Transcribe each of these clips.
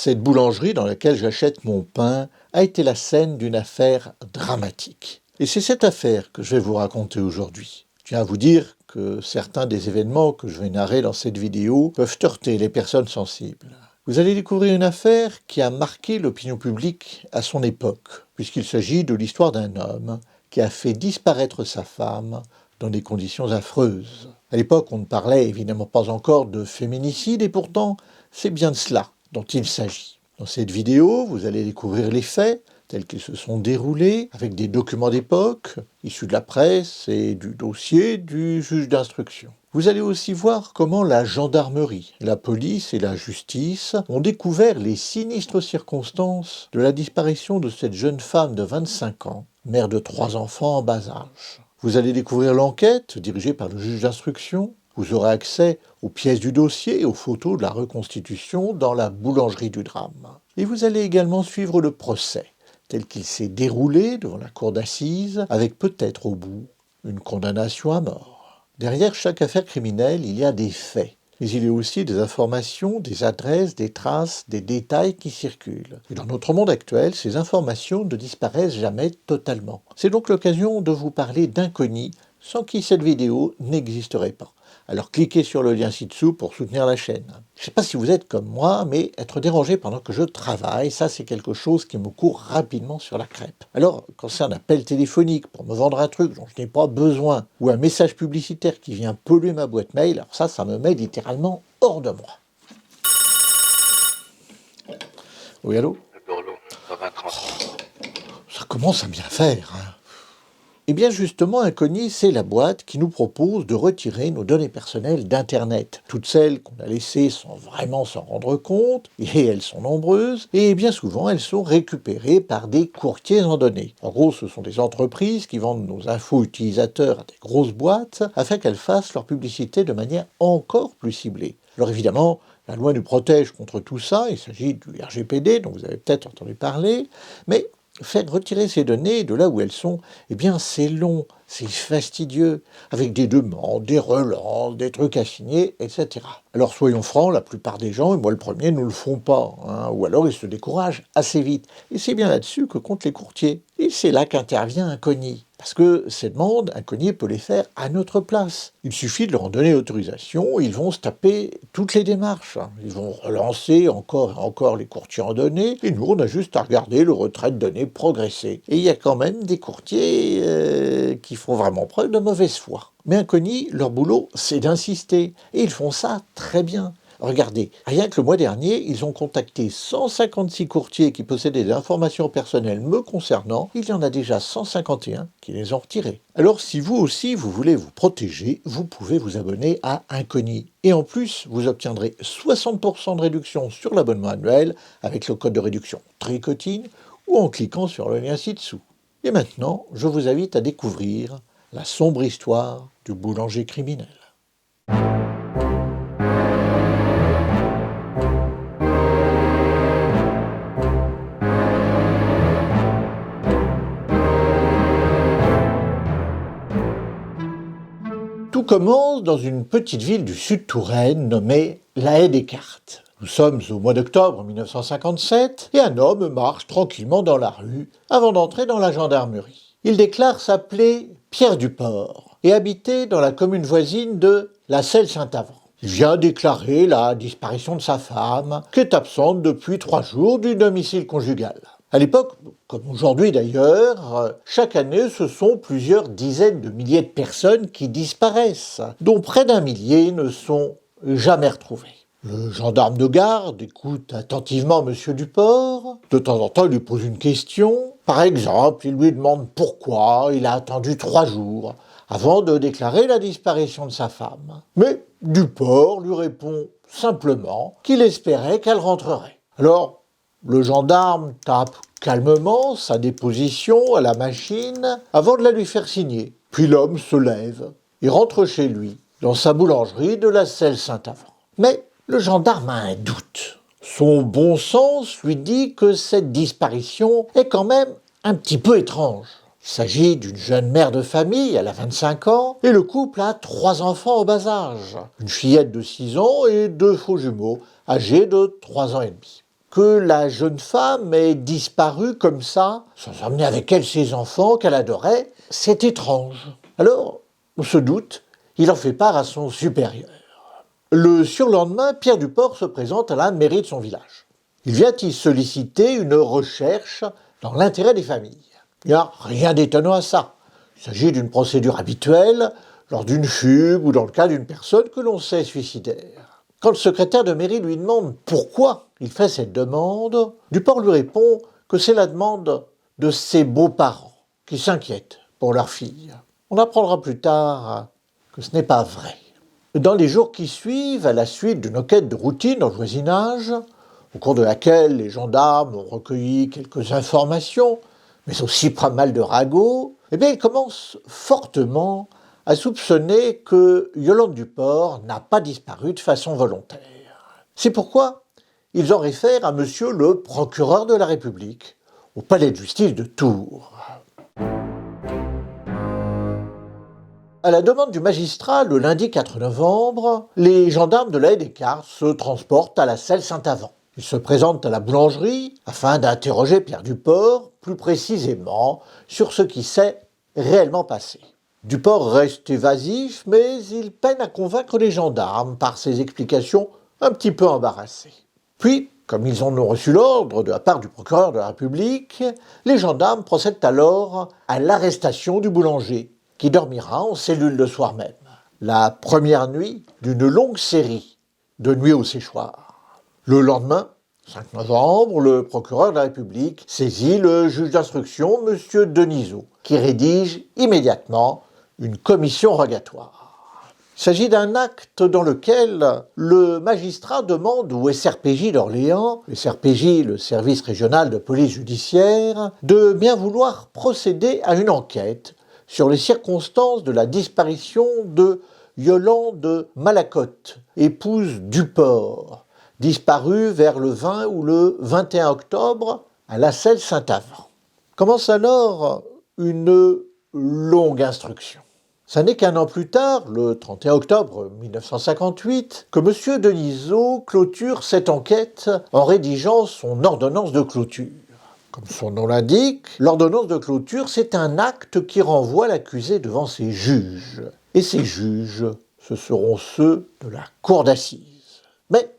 Cette boulangerie dans laquelle j'achète mon pain a été la scène d'une affaire dramatique. Et c'est cette affaire que je vais vous raconter aujourd'hui. Je tiens à vous dire que certains des événements que je vais narrer dans cette vidéo peuvent heurter les personnes sensibles. Vous allez découvrir une affaire qui a marqué l'opinion publique à son époque, puisqu'il s'agit de l'histoire d'un homme qui a fait disparaître sa femme dans des conditions affreuses. À l'époque, on ne parlait évidemment pas encore de féminicide, et pourtant, c'est bien de cela dont il s'agit. Dans cette vidéo, vous allez découvrir les faits tels qu'ils se sont déroulés, avec des documents d'époque, issus de la presse et du dossier du juge d'instruction. Vous allez aussi voir comment la gendarmerie, la police et la justice ont découvert les sinistres circonstances de la disparition de cette jeune femme de 25 ans, mère de 3 enfants en bas âge. Vous allez découvrir l'enquête dirigée par le juge d'instruction. Vous aurez accès aux pièces du dossier et aux photos de la reconstitution dans la boulangerie du drame. Et vous allez également suivre le procès, tel qu'il s'est déroulé devant la cour d'assises, avec peut-être au bout une condamnation à mort. Derrière chaque affaire criminelle, il y a des faits, mais il y a aussi des informations, des adresses, des traces, des détails qui circulent. Et dans notre monde actuel, ces informations ne disparaissent jamais totalement. C'est donc l'occasion de vous parler d'inconnus sans qui cette vidéo n'existerait pas. Alors cliquez sur le lien ci-dessous pour soutenir la chaîne. Je ne sais pas si vous êtes comme moi, mais être dérangé pendant que je travaille, ça c'est quelque chose qui me court rapidement sur la crêpe. Alors, quand c'est un appel téléphonique pour me vendre un truc dont je n'ai pas besoin, ou un message publicitaire qui vient polluer ma boîte mail, alors ça me met littéralement hors de moi. Oui, allô ? Ça commence à bien faire, hein. Eh bien justement, Incogni, c'est la boîte qui nous propose de retirer nos données personnelles d'Internet. Toutes celles qu'on a laissées sans vraiment s'en rendre compte, et elles sont nombreuses, et bien souvent elles sont récupérées par des courtiers en données. En gros, ce sont des entreprises qui vendent nos infos utilisateurs à des grosses boîtes afin qu'elles fassent leur publicité de manière encore plus ciblée. Alors évidemment, la loi nous protège contre tout ça, il s'agit du RGPD dont vous avez peut-être entendu parler, mais faire retirer ces données de là où elles sont, eh bien c'est long, c'est fastidieux, avec des demandes, des relances, des trucs à signer, etc. Alors soyons francs, la plupart des gens, et moi le premier, ne le font pas, hein, ou alors ils se découragent assez vite. Et c'est bien là-dessus que comptent les courtiers. Et c'est là qu'intervient Incogni. Parce que ces demandes, Incogni peut les faire à notre place. Il suffit de leur en donner l'autorisation, ils vont se taper toutes les démarches. Ils vont relancer encore et encore les courtiers en données, et nous on a juste à regarder le retrait de données progresser. Et il y a quand même des courtiers qui font vraiment preuve de mauvaise foi. Mais Incogni, leur boulot, c'est d'insister. Et ils font ça très bien. Regardez, rien que le mois dernier, ils ont contacté 156 courtiers qui possédaient des informations personnelles me concernant. Il y en a déjà 151 qui les ont retirées. Alors si vous aussi, vous voulez vous protéger, vous pouvez vous abonner à Incogni. Et en plus, vous obtiendrez 60% de réduction sur l'abonnement annuel avec le code de réduction Tricotine ou en cliquant sur le lien ci-dessous. Et maintenant, je vous invite à découvrir la sombre histoire du boulanger criminel. Tout commence dans une petite ville du sud Touraine nommée La Haye-des-Cartes. Nous sommes au mois d'octobre 1957 et un homme marche tranquillement dans la rue avant d'entrer dans la gendarmerie. Il déclare s'appeler Pierre Duport et habiter dans la commune voisine de La Celle-Saint-Avant. Il vient déclarer la disparition de sa femme, qui est absente depuis 3 jours du domicile conjugal. À l'époque, comme aujourd'hui d'ailleurs, chaque année, ce sont plusieurs dizaines de milliers de personnes qui disparaissent, dont près d'1 millier ne sont jamais retrouvées. Le gendarme de garde écoute attentivement M. Duport. De temps en temps, il lui pose une question. Par exemple, il lui demande pourquoi il a attendu 3 jours avant de déclarer la disparition de sa femme. Mais Duport lui répond simplement qu'il espérait qu'elle rentrerait. Alors, le gendarme tape calmement sa déposition à la machine avant de la lui faire signer. Puis l'homme se lève et rentre chez lui, dans sa boulangerie de la Celle-Saint-Avant. Mais le gendarme a un doute. Son bon sens lui dit que cette disparition est quand même un petit peu étrange. Il s'agit d'une jeune mère de famille, elle a 25 ans, et le couple a 3 enfants au bas âge. Une fillette de 6 ans et 2 faux jumeaux, âgés de 3 ans et demi. que la jeune femme ait disparu comme ça, sans emmener avec elle ses enfants qu'elle adorait. C'est étrange. Alors, on se doute, il en fait part à son supérieur. Le surlendemain, Pierre Duport se présente à la mairie de son village. Il vient y solliciter une recherche dans l'intérêt des familles. Il n'y a rien d'étonnant à ça. Il s'agit d'une procédure habituelle lors d'une fugue ou dans le cas d'une personne que l'on sait suicidaire. Quand le secrétaire de mairie lui demande pourquoi il fait cette demande, Duport lui répond que c'est la demande de ses beaux-parents qui s'inquiètent pour leur fille. On apprendra plus tard que ce n'est pas vrai. Dans les jours qui suivent, à la suite d'une enquête de routine dans le voisinage, au cours de laquelle les gendarmes ont recueilli quelques informations, mais aussi pas mal de ragots, ils commencent fortement à soupçonner que Yolande Duport n'a pas disparu de façon volontaire. C'est pourquoi ils en réfèrent à monsieur le procureur de la République, au palais de justice de Tours. À la demande du magistrat, le lundi 4 novembre, les gendarmes de la Haie des Cartes se transportent à la Selle Saint-Avant. Ils se présentent à la boulangerie afin d'interroger Pierre Duport plus précisément sur ce qui s'est réellement passé. Duport reste évasif, mais il peine à convaincre les gendarmes par ses explications un petit peu embarrassées. Puis, comme ils en ont reçu l'ordre de la part du procureur de la République, les gendarmes procèdent alors à l'arrestation du boulanger, qui dormira en cellule le soir même. La première nuit d'une longue série de nuits au séchoir. Le lendemain, 5 novembre, le procureur de la République saisit le juge d'instruction, M. Denisot, qui rédige immédiatement une commission rogatoire. Il s'agit d'un acte dans lequel le magistrat demande au SRPJ d'Orléans, le SRPJ, le service régional de police judiciaire, de bien vouloir procéder à une enquête sur les circonstances de la disparition de Yolande Malacote, épouse Duport, disparue vers le 20 ou le 21 octobre à la Selle Saint-Avant. Commence alors une longue instruction. Ça n'est qu'un an plus tard, le 31 octobre 1958, que M. Denisot clôture cette enquête en rédigeant son ordonnance de clôture. Comme son nom l'indique, l'ordonnance de clôture, c'est un acte qui renvoie l'accusé devant ses juges. Et ces juges, ce seront ceux de la cour d'assises. Mais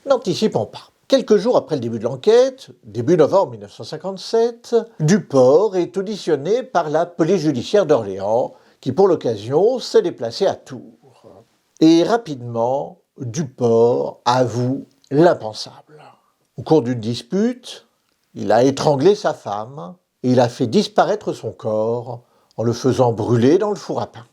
n'anticipons pas. Quelques jours après le début de l'enquête, début novembre 1957, Duport est auditionné par la police judiciaire d'Orléans, qui pour l'occasion s'est déplacé à Tours. Et rapidement, Duport avoue l'impensable. Au cours d'une dispute, il a étranglé sa femme et il a fait disparaître son corps en le faisant brûler dans le four à pain.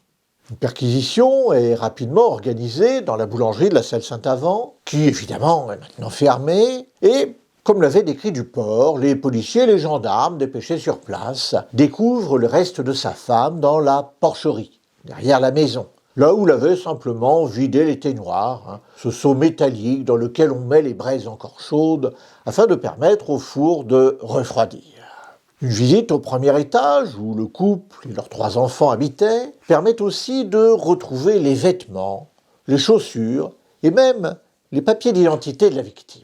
Une perquisition est rapidement organisée dans la boulangerie de la Selle Saint-Avant, qui évidemment est maintenant fermée, et comme l'avait décrit Duport, les policiers et les gendarmes dépêchés sur place découvrent le reste de sa femme dans la porcherie, derrière la maison, là où l'avait simplement vidé l'éteignoir, ce seau métallique dans lequel on met les braises encore chaudes afin de permettre au four de refroidir. Une visite au premier étage, où le couple et leurs 3 enfants habitaient, permet aussi de retrouver les vêtements, les chaussures et même les papiers d'identité de la victime.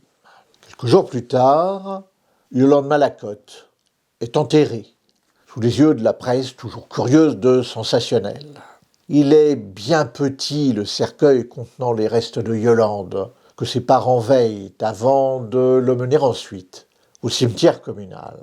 Quelques jours plus tard, Yolande Malacote est enterrée, sous les yeux de la presse toujours curieuse de sensationnel. Il est bien petit le cercueil contenant les restes de Yolande, que ses parents veillent avant de le mener ensuite au cimetière communal.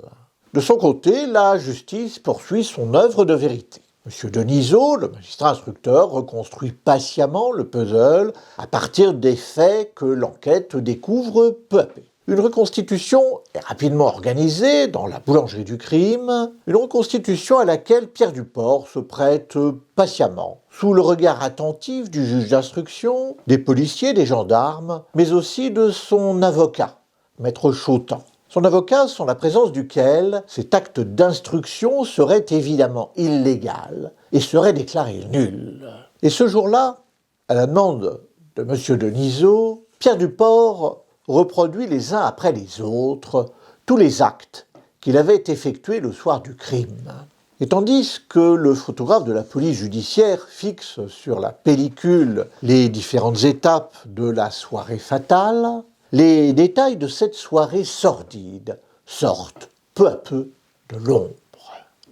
De son côté, la justice poursuit son œuvre de vérité. M. Denisot, le magistrat instructeur, reconstruit patiemment le puzzle à partir des faits que l'enquête découvre peu à peu. Une reconstitution est rapidement organisée dans la boulangerie du crime, une reconstitution à laquelle Pierre Duport se prête patiemment, sous le regard attentif du juge d'instruction, des policiers, des gendarmes, mais aussi de son avocat, Maître Chautan. Son avocat, sans la présence duquel cet acte d'instruction serait évidemment illégal et serait déclaré nul. Et ce jour-là, à la demande de M. Denisot, Pierre Duport reproduit les uns après les autres tous les actes qu'il avait effectués le soir du crime. Et tandis que le photographe de la police judiciaire fixe sur la pellicule les différentes étapes de la soirée fatale, les détails de cette soirée sordide sortent peu à peu de l'ombre.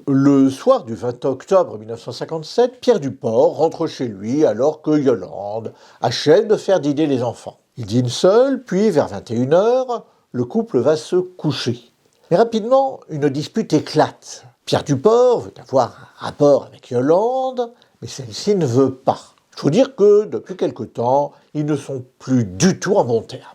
Le soir du 20 octobre 1957, Pierre Duport rentre chez lui alors que Yolande achève de faire dîner les enfants. Il dîne seul, puis vers 21h, le couple va se coucher. Mais rapidement, une dispute éclate. Pierre Duport veut avoir un rapport avec Yolande, mais celle-ci ne veut pas. Il faut dire que depuis quelque temps, ils ne sont plus du tout en bons termes.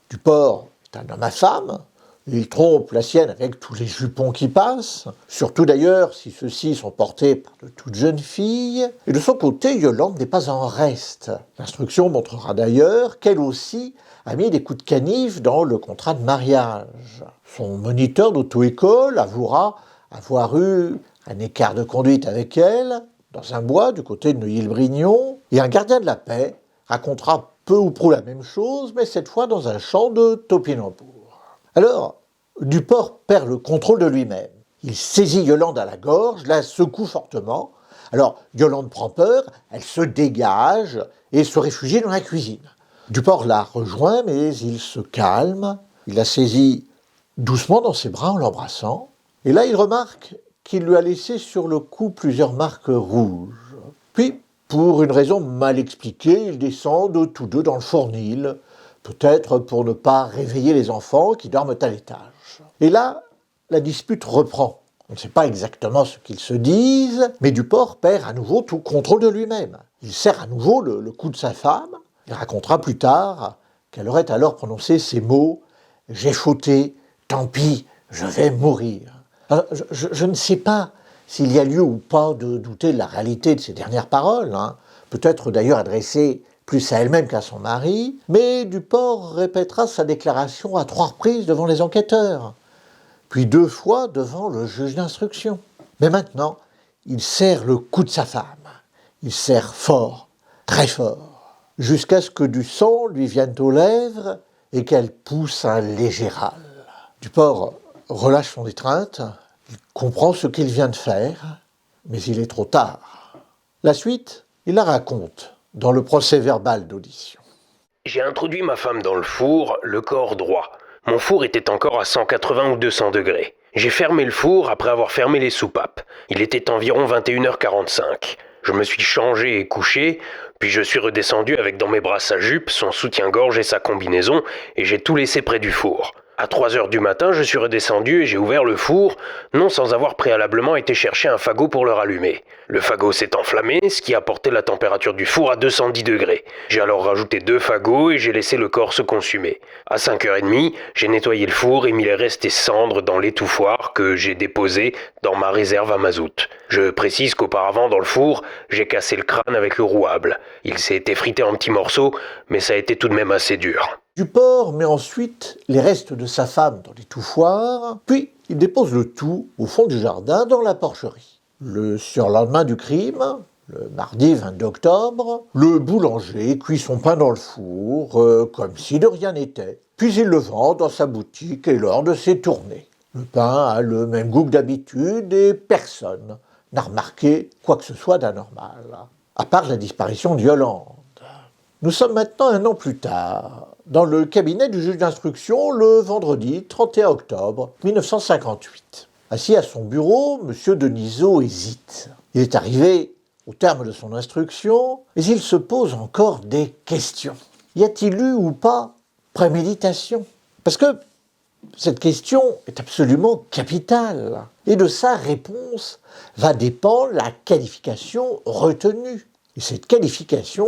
Duport est un homme à femme. Il trompe la sienne avec tous les jupons qui passent, surtout d'ailleurs si ceux-ci sont portés par de toutes jeunes filles. Et de son côté, Yolande n'est pas en reste. L'instruction montrera d'ailleurs qu'elle aussi a mis des coups de canif dans le contrat de mariage. Son moniteur d'auto-école avouera avoir eu un écart de conduite avec elle dans un bois du côté de Neuilly-le-Brignon, et un gardien de la paix racontera peu ou prou la même chose, mais cette fois dans un champ de Topinambour. Alors, Duport perd le contrôle de lui-même. Il saisit Yolande à la gorge, la secoue fortement. Alors, Yolande prend peur, elle se dégage et se réfugie dans la cuisine. Duport la rejoint, mais il se calme. Il la saisit doucement dans ses bras en l'embrassant. Et là, il remarque qu'il lui a laissé sur le cou plusieurs marques rouges. Puis, pour une raison mal expliquée, ils descendent tous deux dans le fournil, peut-être pour ne pas réveiller les enfants qui dorment à l'étage. Et là, la dispute reprend. On ne sait pas exactement ce qu'ils se disent, mais Duport perd à nouveau tout contrôle de lui-même. Il serre à nouveau le cou de sa femme. Il racontera plus tard qu'elle aurait alors prononcé ces mots « J'ai fauté, tant pis, je vais mourir ». Alors, je ne sais pas s'il y a lieu ou pas de douter de la réalité de ces dernières paroles, peut-être d'ailleurs adressées plus à elle-même qu'à son mari, mais Duport répétera sa déclaration à 3 reprises devant les enquêteurs, puis 2 fois devant le juge d'instruction. Mais maintenant, il serre le cou de sa femme. Il serre fort, très fort, jusqu'à ce que du sang lui vienne aux lèvres et qu'elle pousse un léger râle. Duport relâche son étreinte, il comprend ce qu'il vient de faire, mais il est trop tard. La suite, il la raconte dans le procès-verbal d'audition. J'ai introduit ma femme dans le four, le corps droit. Mon four était encore à 180 ou 200 degrés. J'ai fermé le four après avoir fermé les soupapes. Il était environ 21h45. Je me suis changé et couché, puis je suis redescendu avec dans mes bras sa jupe, son soutien-gorge et sa combinaison, et j'ai tout laissé près du four. À 3h du matin, je suis redescendu et j'ai ouvert le four, non sans avoir préalablement été chercher un fagot pour le rallumer. Le fagot s'est enflammé, ce qui a porté la température du four à 210 degrés. J'ai alors rajouté 2 fagots et j'ai laissé le corps se consumer. À 5h30, j'ai nettoyé le four et mis les restes cendres dans l'étouffoir que j'ai déposé dans ma réserve à mazout. Je précise qu'auparavant, dans le four, j'ai cassé le crâne avec le rouable. Il s'est effrité en petits morceaux, mais ça a été tout de même assez dur. Duport met ensuite les restes de sa femme dans l'étouffoir, puis il dépose le tout au fond du jardin dans la porcherie. Le surlendemain du crime, le mardi 22 octobre, le boulanger cuit son pain dans le four, comme si de rien n'était. Puis il le vend dans sa boutique et lors de ses tournées. Le pain a le même goût que d'habitude et personne n'a remarqué quoi que ce soit d'anormal, à part la disparition de Yolande. Nous sommes maintenant 1 an plus tard, dans le cabinet du juge d'instruction le vendredi 31 octobre 1958. Assis à son bureau, M. Denisot hésite. Il est arrivé au terme de son instruction, mais il se pose encore des questions. Y a-t-il eu ou pas préméditation ? Parce que cette question est absolument capitale, et de sa réponse va dépendre la qualification retenue. Et cette qualification,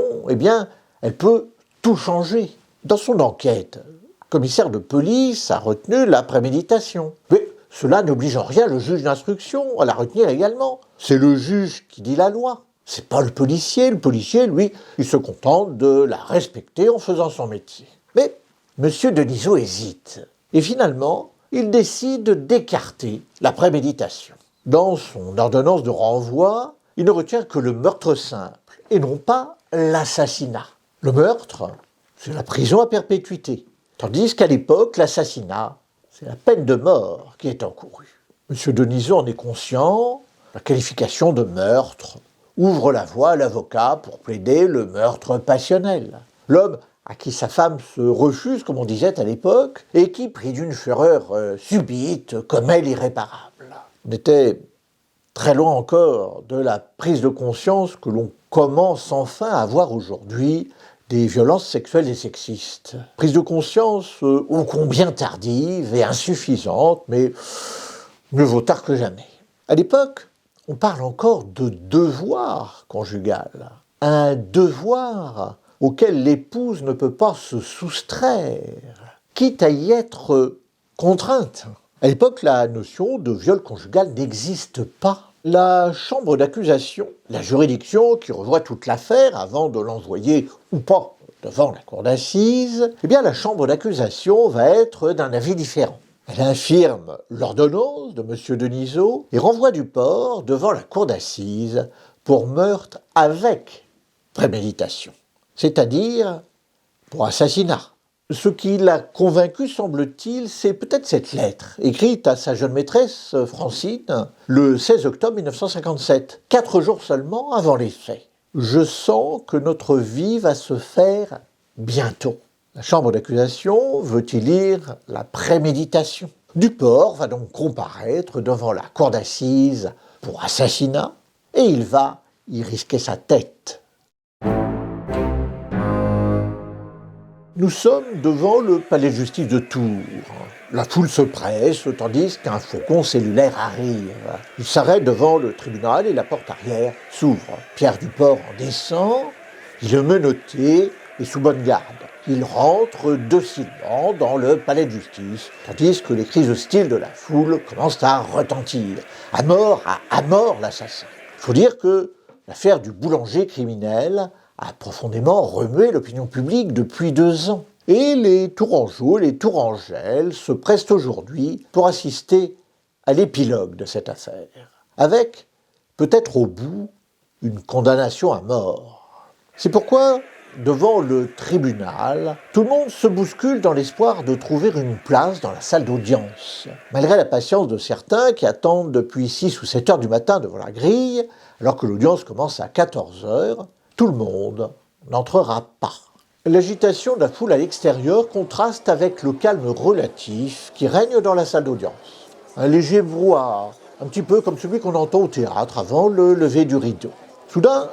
elle peut tout changer. Dans son enquête, le commissaire de police a retenu la préméditation. Mais cela n'oblige en rien le juge d'instruction à la retenir également. C'est le juge qui dit la loi. C'est pas le policier. Le policier, lui, il se contente de la respecter en faisant son métier. Mais M. Denisot hésite. Et finalement, il décide d'écarter la préméditation. Dans son ordonnance de renvoi, il ne retient que le meurtre simple et non pas l'assassinat. Le meurtre, c'est la prison à perpétuité, tandis qu'à l'époque, l'assassinat, c'est la peine de mort qui est encourue. M. Denisot en est conscient, la qualification de meurtre ouvre la voie à l'avocat pour plaider le meurtre passionnel. L'homme à qui sa femme se refuse, comme on disait à l'époque, et qui, pris d'une fureur subite, commet l'irréparable. On était très loin encore de la prise de conscience que l'on commence enfin à voir aujourd'hui des violences sexuelles et sexistes. Prise de conscience ô combien tardive et insuffisante, mais mieux vaut tard que jamais. À l'époque, on parle encore de devoir conjugal. Un devoir auquel l'épouse ne peut pas se soustraire, quitte à y être contrainte. À l'époque, la notion de viol conjugal n'existe pas. La chambre d'accusation, la juridiction qui revoit toute l'affaire avant de l'envoyer ou pas devant la cour d'assises, eh bien la chambre d'accusation va être d'un avis différent. Elle infirme l'ordonnance de M. Denisot et renvoie Duport devant la cour d'assises pour meurtre avec préméditation, c'est-à-dire pour assassinat. Ce qui l'a convaincu, semble-t-il, c'est peut-être cette lettre, écrite à sa jeune maîtresse, Francine, le 16 octobre 1957, 4 jours seulement avant les faits. « Je sens que notre vie va se faire bientôt. » La chambre d'accusation veut y lire la préméditation. Duport va donc comparaître devant la cour d'assises pour assassinat et il va y risquer sa tête. Nous sommes devant le palais de justice de Tours. La foule se presse tandis qu'un faucon cellulaire arrive. Il s'arrête devant le tribunal et la porte arrière s'ouvre. Pierre Duport en descend, il est menotté et sous bonne garde. Il rentre docilement dans le palais de justice, tandis que les cris hostiles de la foule commencent à retentir. À mort l'assassin. Il faut dire que l'affaire du boulanger criminel a profondément remué l'opinion publique depuis 2 ans. Et les Tourangeaux et les Tourangelles se pressent aujourd'hui pour assister à l'épilogue de cette affaire, avec, peut-être au bout, une condamnation à mort. C'est pourquoi, devant le tribunal, tout le monde se bouscule dans l'espoir de trouver une place dans la salle d'audience. Malgré la patience de certains qui attendent depuis 6 ou 7 heures du matin devant la grille, alors que l'audience commence à 14 heures, tout le monde n'entrera pas. L'agitation de la foule à l'extérieur contraste avec le calme relatif qui règne dans la salle d'audience. Un léger brouhaha, un petit peu comme celui qu'on entend au théâtre avant le lever du rideau. Soudain,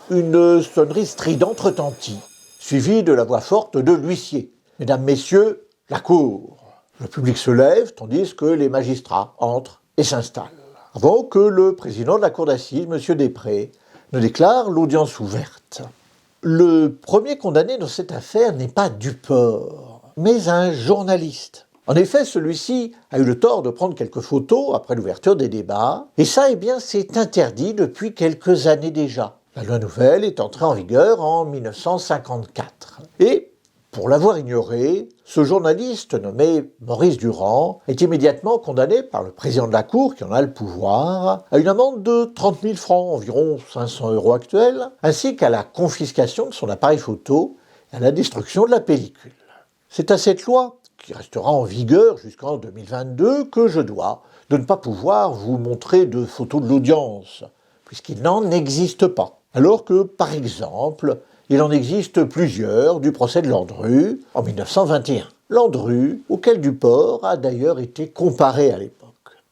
une sonnerie stridente retentit, suivie de la voix forte de l'huissier. « Mesdames, Messieurs, la cour !» Le public se lève tandis que les magistrats entrent et s'installent. Avant que le président de la cour d'assises, M. Després, ne déclare l'audience ouverte. Le premier condamné dans cette affaire n'est pas Duport, mais un journaliste. En effet, celui-ci a eu le tort de prendre quelques photos après l'ouverture des débats, et ça, c'est interdit depuis quelques années déjà. La loi nouvelle est entrée en vigueur en 1954. Et, pour l'avoir ignoré, ce journaliste nommé Maurice Durand est immédiatement condamné par le président de la Cour, qui en a le pouvoir, à une amende de 30 000 francs, environ 500 € actuels, ainsi qu'à la confiscation de son appareil photo et à la destruction de la pellicule. C'est à cette loi, qui restera en vigueur jusqu'en 2022, que je dois de ne pas pouvoir vous montrer de photos de l'audience, puisqu'il n'en existe pas. Alors que, par exemple, il en existe plusieurs du procès de Landru en 1921. Landru, auquel Duport a d'ailleurs été comparé à l'époque.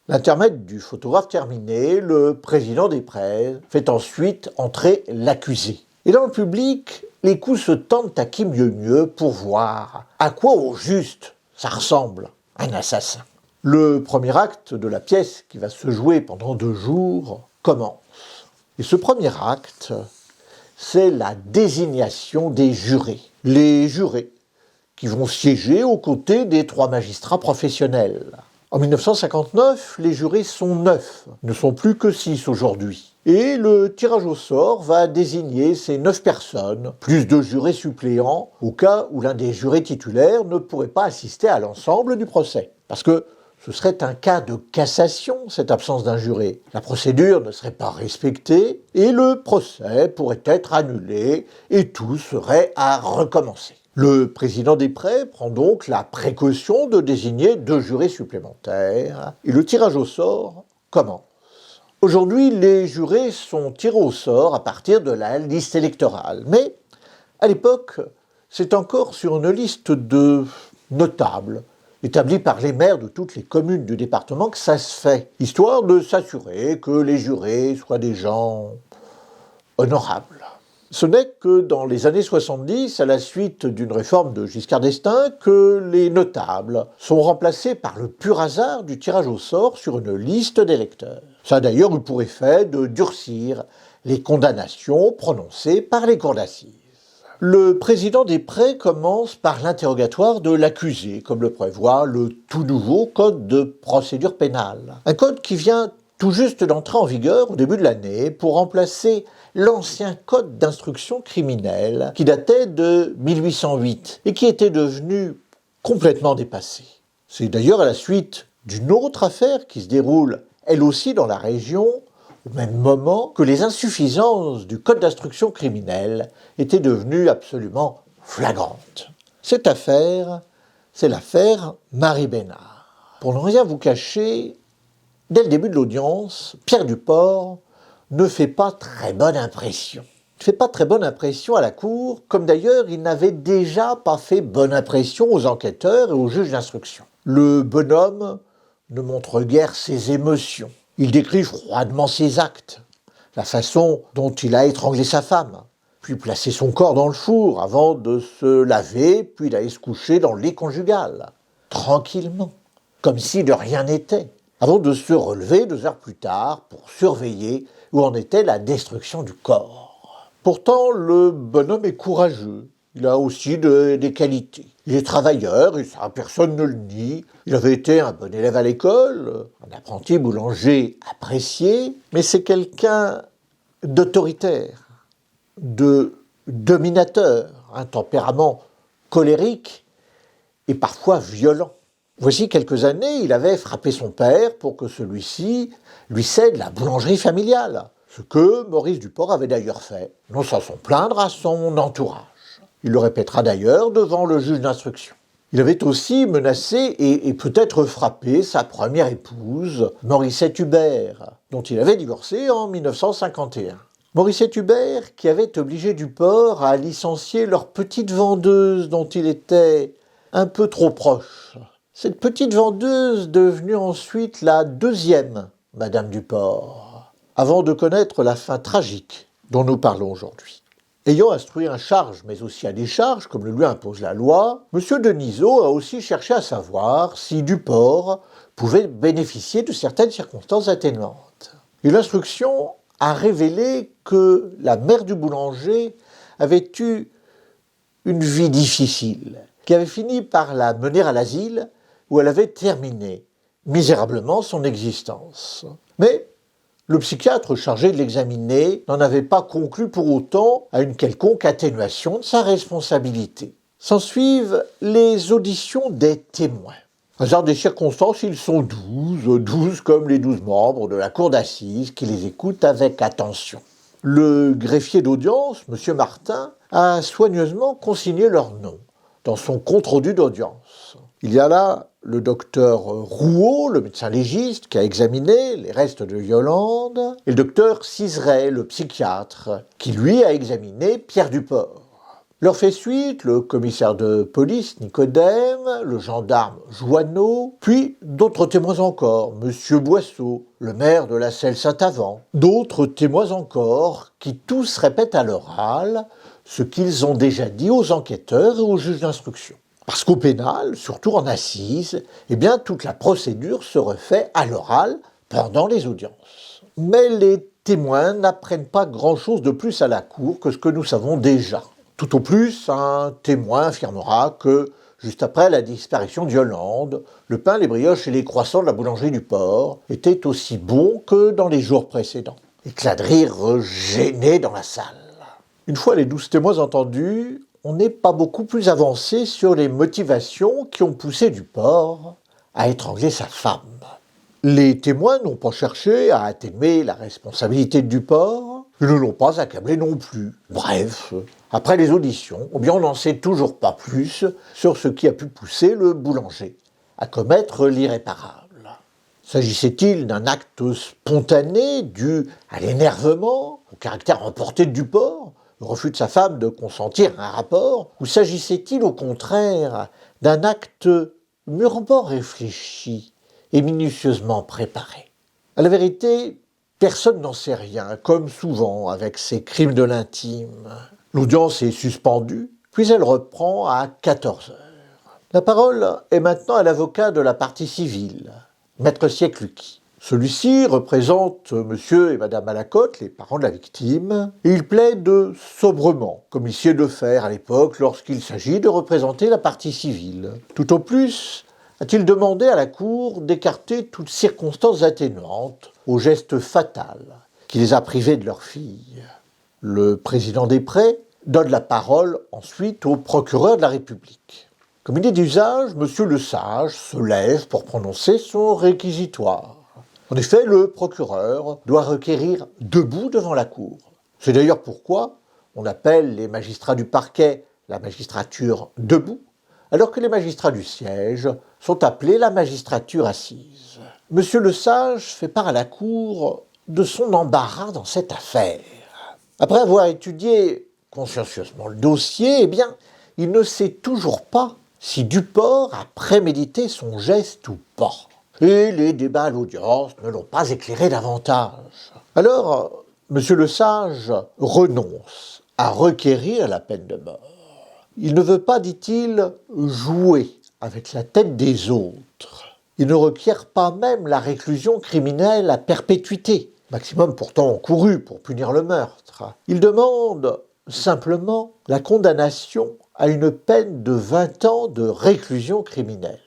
L'intermède du photographe terminé, le président Després fait ensuite entrer l'accusé. Et dans le public, les coups se tendent à qui mieux pour voir à quoi au juste ça ressemble un assassin. Le premier acte de la pièce qui va se jouer pendant 2 jours commence. Et ce premier acte, c'est la désignation des jurés. Les jurés qui vont siéger aux côtés des 3 magistrats professionnels. En 1959, les jurés sont 9, ne sont plus que 6 aujourd'hui. Et le tirage au sort va désigner ces 9 personnes, plus de jurés suppléants, au cas où l'un des jurés titulaires ne pourrait pas assister à l'ensemble du procès. Parce que ce serait un cas de cassation, cette absence d'un juré. La procédure ne serait pas respectée et le procès pourrait être annulé et tout serait à recommencer. Le président Després prend donc la précaution de désigner 2 jurés supplémentaires et le tirage au sort commence. Aujourd'hui, les jurés sont tirés au sort à partir de la liste électorale, mais à l'époque, c'est encore sur une liste de notables établie par les maires de toutes les communes du département que ça se fait, histoire de s'assurer que les jurés soient des gens honorables. Ce n'est que dans les années 70, à la suite d'une réforme de Giscard d'Estaing, que les notables sont remplacés par le pur hasard du tirage au sort sur une liste d'électeurs. Ça a d'ailleurs eu pour effet de durcir les condamnations prononcées par les cours d'assises. Le président des prés commence par l'interrogatoire de l'accusé, comme le prévoit le tout nouveau Code de procédure pénale. Un code qui vient tout juste d'entrer en vigueur au début de l'année pour remplacer l'ancien code d'instruction criminelle qui datait de 1808 et qui était devenu complètement dépassé. C'est d'ailleurs à la suite d'une autre affaire qui se déroule elle aussi dans la région au même moment que les insuffisances du code d'instruction criminelle étaient devenues absolument flagrantes. Cette affaire, c'est l'affaire Marie Bénard. Pour ne rien vous cacher, dès le début de l'audience, Pierre Duport ne fait pas très bonne impression. Il ne fait pas très bonne impression à la cour, comme d'ailleurs il n'avait déjà pas fait bonne impression aux enquêteurs et aux juges d'instruction. Le bonhomme ne montre guère ses émotions. Il décrit froidement ses actes, la façon dont il a étranglé sa femme, puis placé son corps dans le four avant de se laver, puis d'aller se coucher dans le lit conjugal, tranquillement, comme si de rien n'était, avant de se relever 2 heures plus tard pour surveiller où en était la destruction du corps. Pourtant, le bonhomme est courageux. Il a aussi des qualités. Il est travailleur, et ça, personne ne le nie. Il avait été un bon élève à l'école, un apprenti boulanger apprécié, mais c'est quelqu'un d'autoritaire, de dominateur, un tempérament colérique et parfois violent. Voici quelques années, il avait frappé son père pour que celui-ci lui cède la boulangerie familiale, ce que Maurice Duport avait d'ailleurs fait, non sans s'en plaindre à son entourage. Il le répétera d'ailleurs devant le juge d'instruction. Il avait aussi menacé et peut-être frappé sa première épouse, Moricette Hubert, dont il avait divorcé en 1951. Moricette Hubert qui avait obligé Duport à licencier leur petite vendeuse dont il était un peu trop proche. Cette petite vendeuse devenue ensuite la 2e Madame Duport, avant de connaître la fin tragique dont nous parlons aujourd'hui. Ayant instruit un charge, mais aussi à décharge, comme le lui impose la loi, M. Denisot a aussi cherché à savoir si Duport pouvait bénéficier de certaines circonstances atténuantes. Et l'instruction a révélé que la mère du boulanger avait eu une vie difficile, qui avait fini par la mener à l'asile, où elle avait terminé misérablement son existence. Mais le psychiatre chargé de l'examiner n'en avait pas conclu pour autant à une quelconque atténuation de sa responsabilité. S'ensuivent les auditions des témoins. Hasard des circonstances, ils sont 12 comme les 12 membres de la cour d'assises qui les écoutent avec attention. Le greffier d'audience, M. Martin, a soigneusement consigné leurs noms dans son compte-rendu d'audience. Il y a là le docteur Rouault, le médecin légiste, qui a examiné les restes de Yolande, et le docteur Ciseret, le psychiatre, qui lui a examiné Pierre Duport. Leur fait suite le commissaire de police Nicodème, le gendarme Joanneau, puis d'autres témoins encore, M. Boisseau, le maire de la Selle-Saint-Avant, d'autres témoins encore, qui tous répètent à l'oral ce qu'ils ont déjà dit aux enquêteurs et aux juges d'instruction. Parce qu'au pénal, surtout en assises, toute la procédure se refait à l'oral pendant les audiences. Mais les témoins n'apprennent pas grand-chose de plus à la cour que ce que nous savons déjà. Tout au plus, un témoin affirmera que, juste après la disparition de Yolande, le pain, les brioches et les croissants de la boulangerie du port étaient aussi bons que dans les jours précédents. Éclat de rire gêné dans la salle. Une fois les 12 témoins entendus, on n'est pas beaucoup plus avancé sur les motivations qui ont poussé Duport à étrangler sa femme. Les témoins n'ont pas cherché à atténuer la responsabilité de Duport, ils ne l'ont pas accablé non plus. Bref, après les auditions, on n'en sait toujours pas plus sur ce qui a pu pousser le boulanger à commettre l'irréparable. S'agissait-il d'un acte spontané dû à l'énervement, au caractère emporté de Duport, le refus de sa femme de consentir à un rapport, ou s'agissait-il au contraire d'un acte mûrement réfléchi et minutieusement préparé? À la vérité, personne n'en sait rien, comme souvent avec ces crimes de l'intime. L'audience est suspendue, puis elle reprend à 14 heures. La parole est maintenant à l'avocat de la partie civile, Maître Siekluki. Celui-ci représente monsieur et madame Malacote, les parents de la victime, et il plaide sobrement, comme il sied de faire à l'époque lorsqu'il s'agit de représenter la partie civile. Tout au plus a-t-il demandé à la Cour d'écarter toutes circonstances atténuantes au geste fatal qui les a privés de leur fille. Le président des prêts donne la parole ensuite au procureur de la République. Comme il est d'usage, monsieur le sage se lève pour prononcer son réquisitoire. En effet, le procureur doit requérir debout devant la cour. C'est d'ailleurs pourquoi on appelle les magistrats du parquet la magistrature debout, alors que les magistrats du siège sont appelés la magistrature assise. Monsieur le sage fait part à la cour de son embarras dans cette affaire. Après avoir étudié consciencieusement le dossier, il ne sait toujours pas si Duport a prémédité son geste ou pas. Et les débats à l'audience ne l'ont pas éclairé davantage. Alors, monsieur le sage renonce à requérir la peine de mort. Il ne veut pas, dit-il, jouer avec la tête des autres. Il ne requiert pas même la réclusion criminelle à perpétuité, maximum pourtant encouru pour punir le meurtre. Il demande simplement la condamnation à une peine de 20 ans de réclusion criminelle.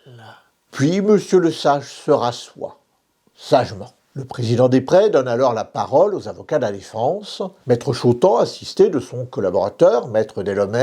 Puis monsieur le sage se rassoit, sagement. Le président des prêts donne alors la parole aux avocats de la défense, maître Chautemps assisté de son collaborateur, maître Delhomme.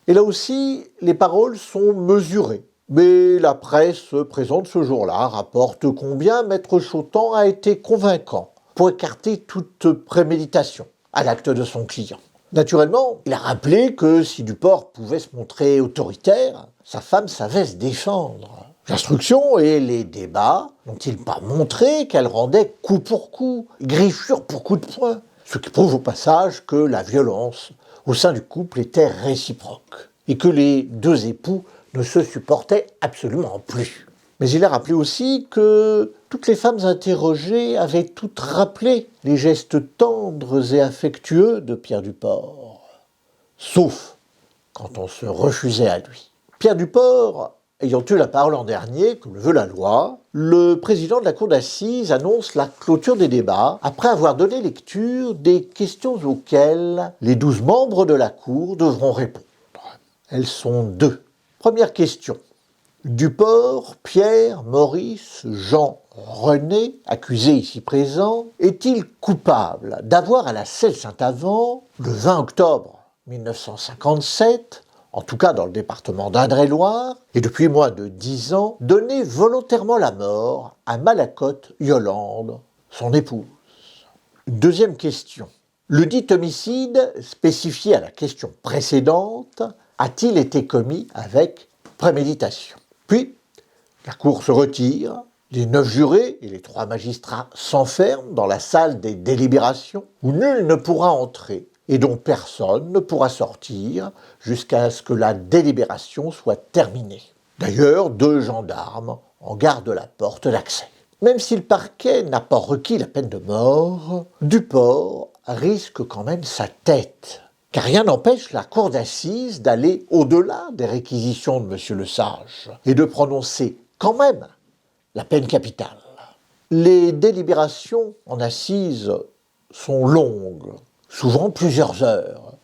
Et là aussi, les paroles sont mesurées. Mais la presse présente ce jour-là rapporte combien maître Chautemps a été convaincant pour écarter toute préméditation à l'acte de son client. Naturellement, il a rappelé que si Duport pouvait se montrer autoritaire, sa femme savait se défendre. L'instruction et les débats n'ont-ils pas montré qu'elle rendait coup pour coup, griffure pour coup de poing, ce qui prouve au passage que la violence au sein du couple était réciproque et que les deux époux ne se supportaient absolument plus. Mais il a rappelé aussi que toutes les femmes interrogées avaient toutes rappelé les gestes tendres et affectueux de Pierre Duport, sauf quand on se refusait à lui. Pierre Duport ayant eu la parole l'an dernier, comme le veut la loi, le président de la cour d'assises annonce la clôture des débats après avoir donné lecture des questions auxquelles les 12 membres de la cour devront répondre. Elles sont 2. Première question. Duport, Pierre, Maurice, Jean, René, accusé ici présent, est-il coupable d'avoir à la Selle Saint-Avant, le 20 octobre 1957, en tout cas dans le département d'Indre-et-Loire, et depuis moins de 10 ans, donné volontairement la mort à Malacote Yolande, son épouse? Deuxième question. Le dit homicide, spécifié à la question précédente, a-t-il été commis avec préméditation? Puis, la cour se retire, les 9 jurés et les 3 magistrats s'enferment dans la salle des délibérations où nul ne pourra entrer et dont personne ne pourra sortir jusqu'à ce que la délibération soit terminée. D'ailleurs, 2 gendarmes en gardent la porte d'accès. Même si le parquet n'a pas requis la peine de mort, Duport risque quand même sa tête. Car rien n'empêche la cour d'assises d'aller au-delà des réquisitions de monsieur le sage et de prononcer quand même la peine capitale. Les délibérations en assises sont longues, souvent plusieurs heures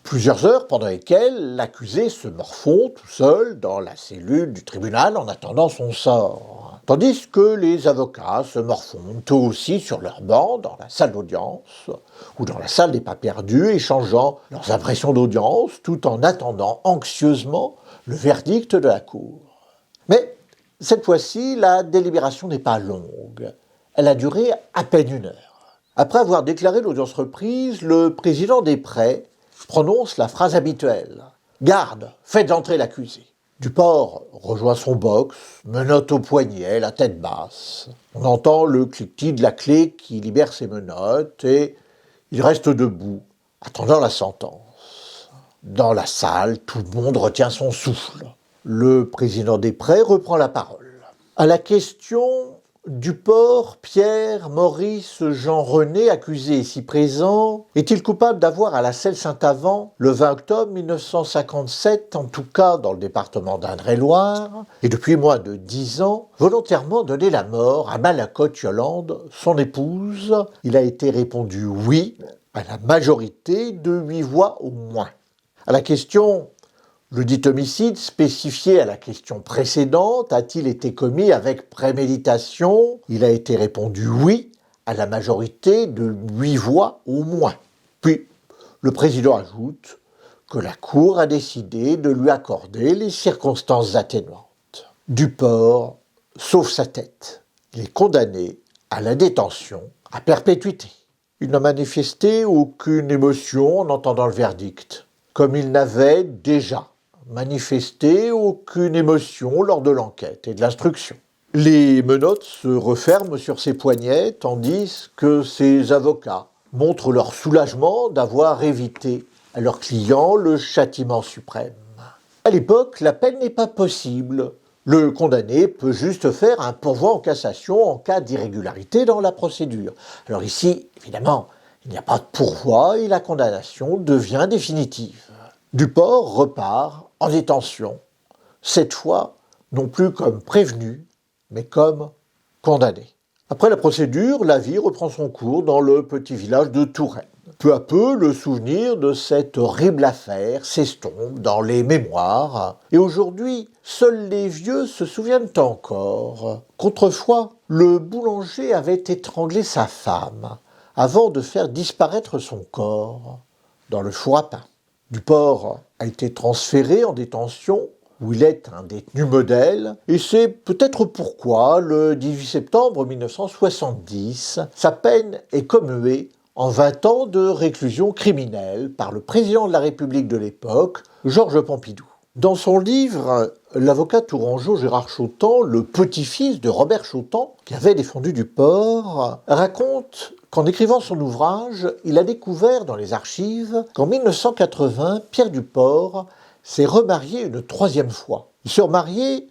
pendant lesquelles l'accusé se morfond tout seul dans la cellule du tribunal en attendant son sort. Tandis que les avocats se morfondent eux aussi sur leur banc dans la salle d'audience ou dans la salle des pas perdus, échangeant leurs impressions d'audience tout en attendant anxieusement le verdict de la cour. Mais cette fois-ci, la délibération n'est pas longue. Elle a duré à peine 1 heure. Après avoir déclaré l'audience reprise, le président des prêts prononce la phrase habituelle « Garde, faites entrer l'accusé ». Duport rejoint son box, menottes au poignet, la tête basse. On entend le cliquetis de la clé qui libère ses menottes et il reste debout, attendant la sentence. Dans la salle, tout le monde retient son souffle. Le président des prêts reprend la parole. À la question Duport, Pierre, Maurice, Jean-René, accusé ici présent, est-il coupable d'avoir à la Selle Saint-Avant, le 20 octobre 1957, en tout cas dans le département d'Indre-et-Loire, et depuis moins de 10 ans, volontairement donné la mort à Malacote Yolande, son épouse? Il a été répondu oui, à la majorité de 8 voix au moins. À la question le dit homicide spécifié à la question précédente a-t-il été commis avec préméditation? Il a été répondu oui, à la majorité de 8 voix au moins. Puis, le président ajoute que la Cour a décidé de lui accorder les circonstances atténuantes. Duport sauve sa tête. Il est condamné à la détention à perpétuité. Il n'a manifesté aucune émotion en entendant le verdict, comme il n'avait déjà manifesté aucune émotion lors de l'enquête et de l'instruction. Les menottes se referment sur ses poignets tandis que ses avocats montrent leur soulagement d'avoir évité à leur client le châtiment suprême. À l'époque, la peine n'est pas possible. Le condamné peut juste faire un pourvoi en cassation en cas d'irrégularité dans la procédure. Alors ici, évidemment, il n'y a pas de pourvoi et la condamnation devient définitive. Duport repart en détention, cette fois non plus comme prévenu, mais comme condamné. Après la procédure, la vie reprend son cours dans le petit village de Touraine. Peu à peu, le souvenir de cette horrible affaire s'estompe dans les mémoires, et aujourd'hui, seuls les vieux se souviennent encore qu'autrefois, le boulanger avait étranglé sa femme avant de faire disparaître son corps dans le four à pain. Duport a été transféré en détention, où il est un détenu modèle, et c'est peut-être pourquoi, le 18 septembre 1970, sa peine est commuée en 20 ans de réclusion criminelle par le président de la République de l'époque, Georges Pompidou. Dans son livre, l'avocat tourangeau Gérard Chautemps, le petit-fils de Robert Chautemps, qui avait défendu Duport, raconte qu'en écrivant son ouvrage, il a découvert dans les archives qu'en 1980, Pierre Duport s'est remarié une 3e fois. Il s'est remarié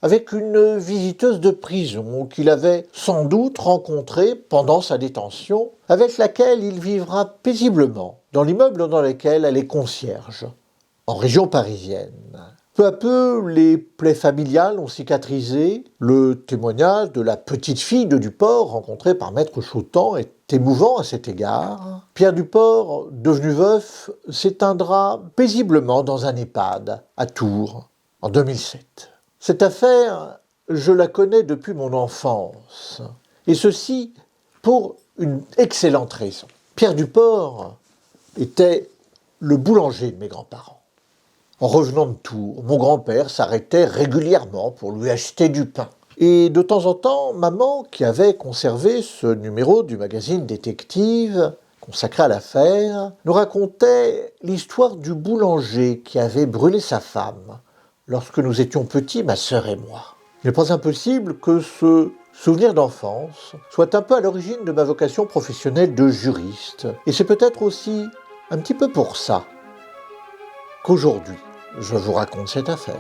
avec une visiteuse de prison qu'il avait sans doute rencontrée pendant sa détention, avec laquelle il vivra paisiblement dans l'immeuble dans lequel elle est concierge, en région parisienne. Peu à peu, les plaies familiales ont cicatrisé. Le témoignage de la petite fille de Duport, rencontrée par Maître Chautemps, est émouvant à cet égard. Pierre Duport, devenu veuf, s'éteindra paisiblement dans un EHPAD à Tours en 2007. Cette affaire, je la connais depuis mon enfance, et ceci pour une excellente raison. Pierre Duport était le boulanger de mes grands-parents. En revenant de Tours, mon grand-père s'arrêtait régulièrement pour lui acheter du pain. Et de temps en temps, maman, qui avait conservé ce numéro du magazine Détective consacré à l'affaire, nous racontait l'histoire du boulanger qui avait brûlé sa femme lorsque nous étions petits, ma sœur et moi. Il n'est pas impossible que ce souvenir d'enfance soit un peu à l'origine de ma vocation professionnelle de juriste. Et c'est peut-être aussi un petit peu pour ça qu'aujourd'hui, je vous raconte cette affaire.